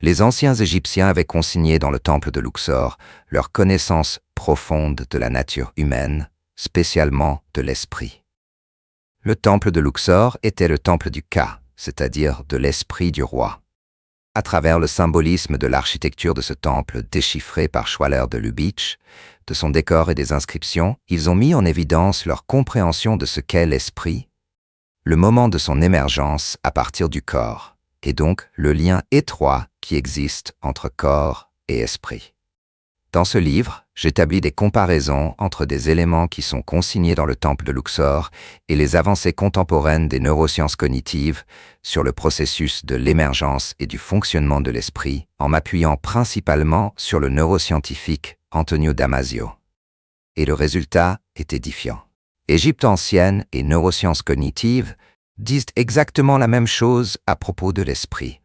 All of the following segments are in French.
Les anciens Égyptiens avaient consigné dans le temple de Luxor leur connaissance profonde de la nature humaine, spécialement de l'esprit. Le temple de Luxor était le temple du Ka, c'est-à-dire de l'esprit du roi. À travers le symbolisme de l'architecture de ce temple déchiffré par Schwaller de Lubitsch, de son décor et des inscriptions, ils ont mis en évidence leur compréhension de ce qu'est l'esprit, le moment de son émergence à partir du corps, et donc le lien étroit qui existe entre corps et esprit. Dans ce livre, j'établis des comparaisons entre des éléments qui sont consignés dans le temple de Luxor et les avancées contemporaines des neurosciences cognitives sur le processus de l'émergence et du fonctionnement de l'esprit, en m'appuyant principalement sur le neuroscientifique Antonio Damasio. Et le résultat est édifiant. Égypte ancienne et neurosciences cognitives disent exactement la même chose à propos de l'esprit.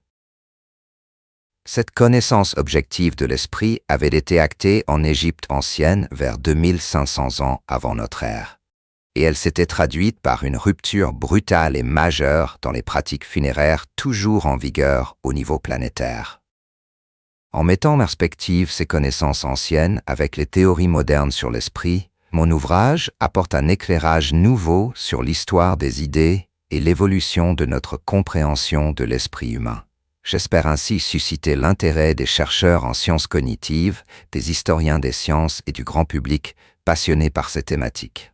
Cette connaissance objective de l'esprit avait été actée en Égypte ancienne vers 2500 ans avant notre ère, et elle s'était traduite par une rupture brutale et majeure dans les pratiques funéraires toujours en vigueur au niveau planétaire. En mettant en perspective ces connaissances anciennes avec les théories modernes sur l'esprit, mon ouvrage apporte un éclairage nouveau sur l'histoire des idées et l'évolution de notre compréhension de l'esprit humain. J'espère ainsi susciter l'intérêt des chercheurs en sciences cognitives, des historiens des sciences et du grand public passionnés par ces thématiques.